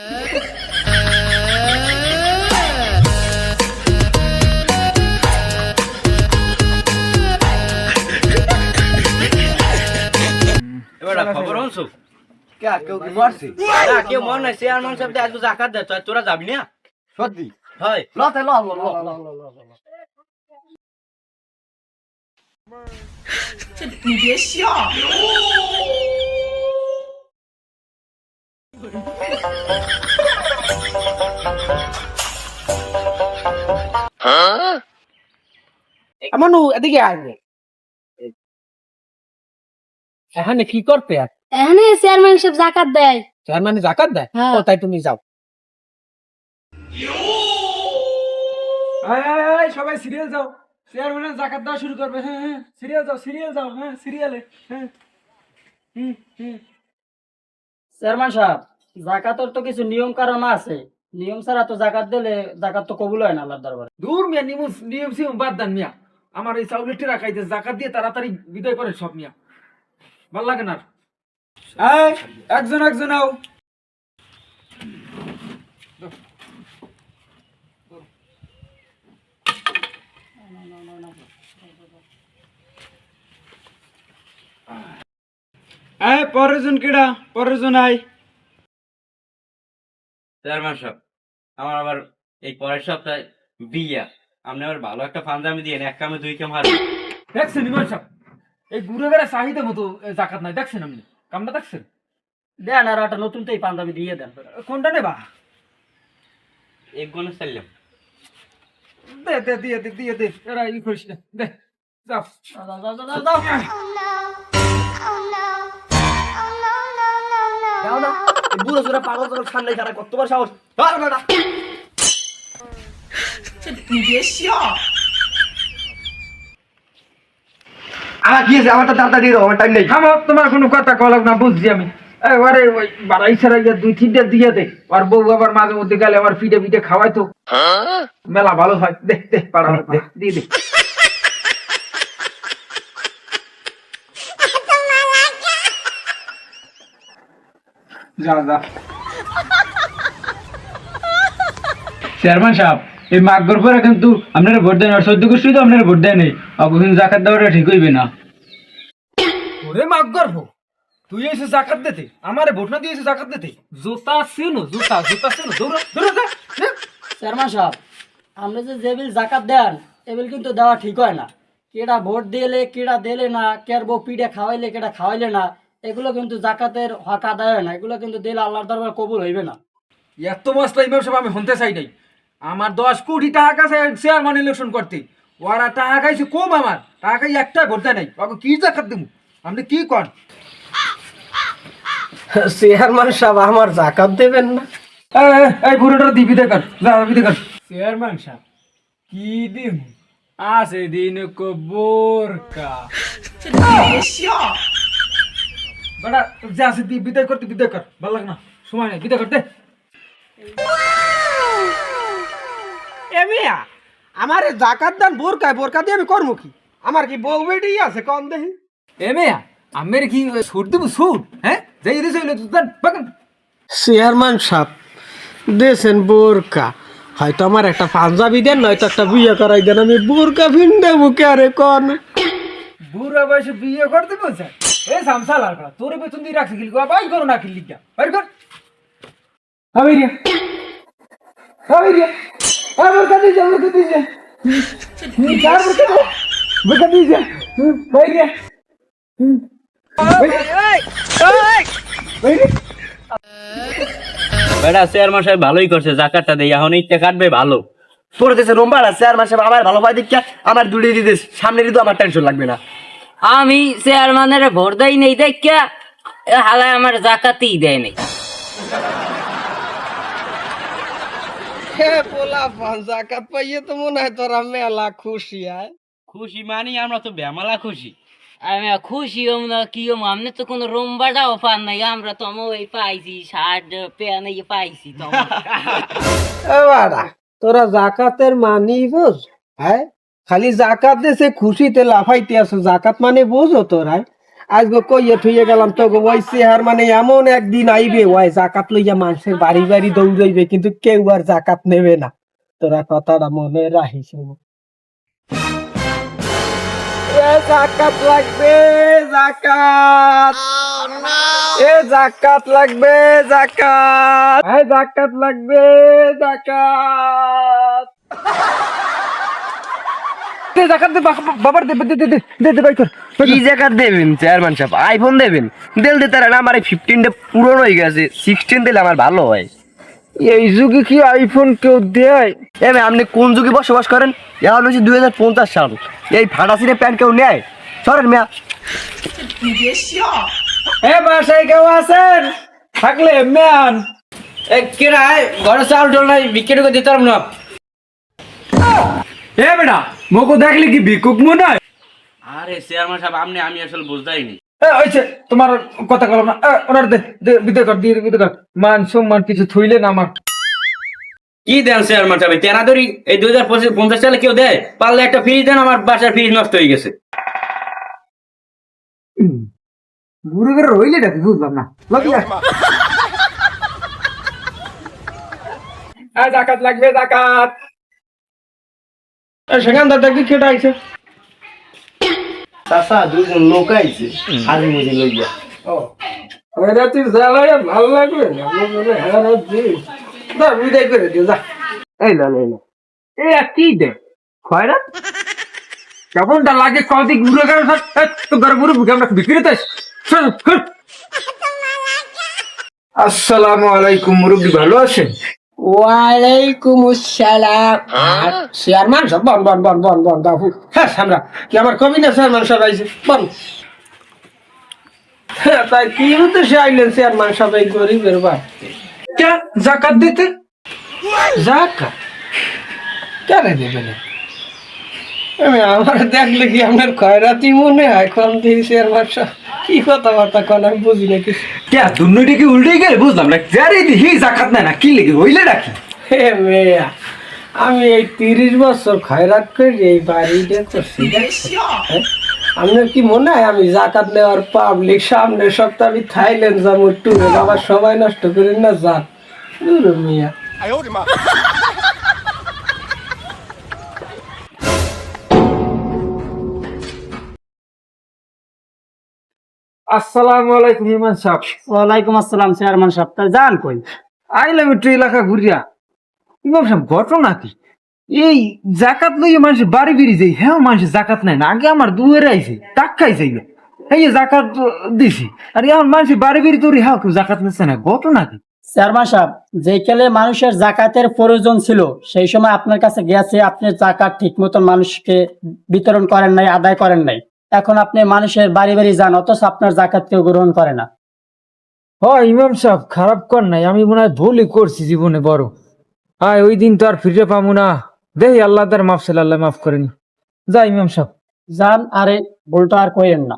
এবার খবর হনছো কে কেউ কি মারছে? না কেউ মন নাই চেয়ারম্যান সাহেব আজ জাকাত দে তোরা যাবি না সত্যি হয় লতে ল ল ল你别笑。আমানু এদিকে আসবে এখানে কি করতে আর এখানে চেয়ারম্যান সাহেব জাকাত দেয়। চেয়ারম্যান জাকাত দেয় হ্যাঁ। ও তাই তুমি যাও সবাই সিরিয়াল যাও, চেয়ারম্যানের জাকাত দেওয়া শুরু করবে। হ্যাঁ হ্যাঁ সিরিয়াল যাও হ্যাঁ সিরিয়ালে হ্যাঁ। চেয়ারম্যান সাহেব জাকাতের তো কিছু নিয়ম কারণ আছে, নিয়ম ছাড়া তো জাকাত দিলে জাকাত তো কবুল হয় না আল্লাহর দরবারে। দূর মিয়া, নিয়ম সিয়ম বাদ দেন মিয়া। আমার এই চাউলের টেরা খাইতে জাকাত দিয়ে তাড়াতাড়ি বিদায় করে সব মিয়া, ভাল লাগে না আর। একজন আও। পরের জন কেডা? পরের জন আয়। চেয়ারম্যান সাহেব আমার আবার এই পরের সপ্তাহে বিয়া, আপনি আবার ভালো একটা পাঞ্জাবি দিয়ে এক কামে দুই কাম হারবেন। দেখছেন ইমাম সাহেব, এই ঘুরে বেড়া চাহিদা মতো জাকাত নাই, দেখছেন আপনি কামটা দেখছেন? দেন আর একটা নতুন তো এই পাঞ্জাবি দিয়ে দেন। কোনটা নেবা? এক গনে চাইলাম দিয়ে দে এরা ই করিস না, দে যাও। যাও না এই বুড়ো সুরা পাগল তোর সামনে খারাপ কতবার সাহস আর বেটা你别笑。আমার কি আছে? আমারটা তাড়াতাড়ি দাও, আমার টাইম নেই। আমার তোমার কোনো কথা কওয়া লাগবে না, বুঝছি আমি। এবারে ওই বাড়াই ছাড়া গিয়ে 2-3টা দিয়ে দে। আর বউ আবার মাঝে মধ্যে গেলে আমার পিঠে খাওয়াই তো মেলা ভালো হয়। দে পাড়া দে দিয়ে দে। যা চেয়ারম্যান সাহেব, এই মাগর পরে কিন্তু আপনারা ভোট দেন, আর 14 গোষ্ঠী তো আপনারা ভোট দেয় নেই, অবহিন জাকাত দেওয়াটা ঠিক হইবে না। ওরে মাগর হো, তুই এসে জাকাত দিতে, আমারে ভোট না দিয়েছে জাকাত দিতে। জুতা সিনো জুতা সিনো, দৌড়া যা। চেয়ারম্যান সাহেব আপনি যে বিল জাকাত দেন এ বিল কিন্তু দেওয়া ঠিক হয় না। কেডা ভোট দিলে কেডা দিলে না, কের বউ পিঠে খাওয়াইলে কেডা খাওয়াইলে না, এগুলো কিন্তু জাকাতের হক আদায় হয় না। এগুলো কিন্তু দিলে আল্লাহর দরবার কবুল হইবে না। এত মশলা ইমাম সাহেব আমি শুনতে চাই নাই। আমার 10 কোটি টাকা কাছে চেয়ারম্যান ইলেকশন করতে, ওরা টাকা খাইছে কম, আমার টাকা খাই একটা ভোট দেয় নাই, ওকে কি জাকাত দেবো? আপনি কি কর? চেয়ারম্যান সাহেব আমার জাকাত দেবেন না? এই বুড়োটা দিবি দেখার, যা বিদে কর। চেয়ারম্যান সাহেব কি দিন আছে দিন কো বোরকা বেটা, যা আছে দি বিদায় করতে, বিদায় কর, ভালো লাগে না, সময় নেই, বিদায় করতে। এ মিয়া আমার জাকাত দান বোরকা দিয়ে আমি করবো কি? আমার কি বউ বেটি আছে কম দেখি? এ মেয়া আমের কি সুট দেবো? সুট হ্যাঁ যাই দিয়েছে বাগান। চেয়ারম্যান সাহেব দেন বোরকা, হয়তো আমার একটা পাঞ্জাবি দেন, নয়তো একটা বিয়ে করাই দেন, আমি বোরকা ভিন্ডে বুকে আরে কন বুড়া বয়সে বিয়ে করতে বলছে? এ সামসাল আর তোর বেতন দিয়ে রাখছি কিলি, বাই করো না কিলি, বাইর কর। আমি রে বোরকা দিয়ে যা, বোরকা দিয়ে যা, বোরকা দিয়ে যা, বাইর রে। বেটা চেয়ারম্যান সাহেব ভালোই করছে, জাকাতটা দেই এখন ইচ্ছা কাটবে ভালো। তোর দেশে রোম্বা আছে আর মাসে আমার ভালো পাই দেখিয়া আমার দুড়িয়ে দিস, সামনে দিতে আমার টেনশন লাগবে না। আমি চেয়ারম্যানের ভোট দেই নেই দেখা হালায় আমার জাকাতই দেয় নেই। জাকাত পাইয়ে তো মনে হয় তোরা মেলা খুশি আয়। খুশি মানি আমরা তো বেমালা খুশি। আমি খুশি হম না কি হম, আপনি তো কোনো রোমবাটাও পান নাই, আমরা তো ওই পাইছি, শার্ট প্যান্ট পাইছি তো। এবারা তোরা জাকাতের মানি বোঝ? হ্যাঁ খালি জাকাত দেশে খুশিতে লাফাইতে আছো, জাকাত মানে বোঝো তোরা? আজকে কইয়ে থুইয়ে গেলাম তো গো ওই চেহার মানে এমন একদিন আইবে ওই জাকাত লইয়া মানুষের বাড়ি বাড়ি দৌড়াইবে কিন্তু কেউ আর জাকাত নেবে না তোরা কথাটা মনে রাখিস জাকাত লাগবে জাকাত জাকাত লাগবে জাকাত জাকাত লাগবে জাকাত জাকাত দে বাবার দে দে দে দে দে ভাই কর কি জাকাত দেবেন চেয়ারম্যান সাহেব? আইফোন দেবেন? দেল দিতে না, আমার এই 15টা পুরনো হয়ে গেছে, 16 দিলে আমার ভালো হয়। এই যুগে কি আইফোন কেউ দেয়? ভাই আপনি কোন যুগে বসবাস করেন? এখন হচ্ছে 2050 সাল, এই ফাটাসিনে প্যান্ট কেউ নেয়? সরেন মিয়া।你别笑。 এ বাসায় কেউ আছেন? থাকলে ম্যান কেরা ঘরে চাল টোল নাই, বিক্রি করে দিতে পারবো না। এ বেটা মোকো দেখলে কি ভিক্ষুক মনে হয়? আরে চেয়ারম্যান সাহেব আমি আসলে বুঝতেইনি। ওইছে তোমার কথা কলাম না, ওনার দে বিদে কর দিয়ে বিদে কর। মান সম্মান কিছু থইলেন আমার। কি দেন চেয়ারম্যান সাহেব? তেনা ধরি এই 2050 সালে কেউ দেয়? পারলে একটা ফ্রিজ দেন, আমার বাসার ফ্রিজ নষ্ট হয়ে গেছে। বুড়ো করে রইলে ডাকি বুঝলাম না। জাকাত লাগবে জাকাত। সেখানটা দেখি কেটে আইছে চাচা দুইজন লোক আইছে হাজি মুজি লইয়া। ওই রাতে জ্বালায় ভালো লাগবে না বিদায় করে দিও যা এই লা লা লা এ কি দে খয়রাত কেমনটা লাগে কদি ঘুরে গেল তো ঘরে ঘুরে আমরা বিক্রি তো আসসালামু আলাইকুম মুরব্বি, ভালো আছেন? ওয়ালাইকুম আসসালাম চেয়ারম্যান সাহেব বন বন বন বন বন বাবু হ্যাঁ আমরা কি আমার কবি না চেয়ারম্যান সাহেব আইছে বন তাই কি উদ্দেশ্যে আইলেন চেয়ারম্যান সাহেব এই গরিবের বাড়িতে? কে জাকাত দিতে? জাকাত কেন দেবে না? আমার দেখলে কি আপনার খয়রাতি মনে হয়? কম দিয়ে চেয়ারম্যান সাহেব কি কথাবার্তা কন আমি বুঝি না কিছু। কে দুর্নীতি কি উল্টে গেলে বুঝলাম না, যারে দিহি জাকাত নেয় না কি লেগে হইলে ডাকি? হে মেয়া আমি এই 30 বছর খয়রাত করে এই বাড়িটা করছি হ্যাঁ? আপনার কি মনে হয় আমি জাকাত নেওয়ার পাবলিক সামনের সপ্তাহ আমি থাইল্যান্ড যাবো ট্যুরে? বাবা সবাই নষ্ট করেন না যান দূর মিয়া। আসসালামু আলাইকুম ইমান সাহেব। ওয়ালাইকুম আসসালাম চেয়ারম্যান সাহেব তাই যান কই? আইলাম একটু এলাকা ঘুরিয়া। ইমাম সাহেব ঘটনা কি? এই জাকাত লইয়ে মানুষ বাড়ি বেরি যাই, হ্যাঁ মানুষ জাকাত নেয় না। আগে আমার দুয়ারে আইছে টাক্কাই যাইবে, এই জাকাত দিছি, আর এখন মানুষ বাড়ি বেরি তোর হ্যাঁ কেউ জাকাত নিচ্ছে না। ঘটনা কি? চেয়ারম্যান সাহেব যে কালে মানুষের জাকাতের প্রয়োজন ছিল সেই সময় আপনার কাছে গেছে, আপনি জাকাত ঠিক মতন মানুষকে বিতরণ করেন নাই, আদায় করেন নাই। এখন আপনি মানুষের বাড়ি বাড়ি যান অথচ আপনার জাকাত কেউ গ্রহণ করে না। হয় ইমাম সাহেব খারাপ কর নাই, আমি মনে হয় ভুলই করছি জীবনে বড়। হ্যাঁ ওই দিন তো আর ফিরে পাবো না, দেখি আল্লাহ তার মাফ ছিল, আল্লাহ মাফ করেনি। যা ইমাম সাহেব যান, আরে ভুলটা আর করেন না।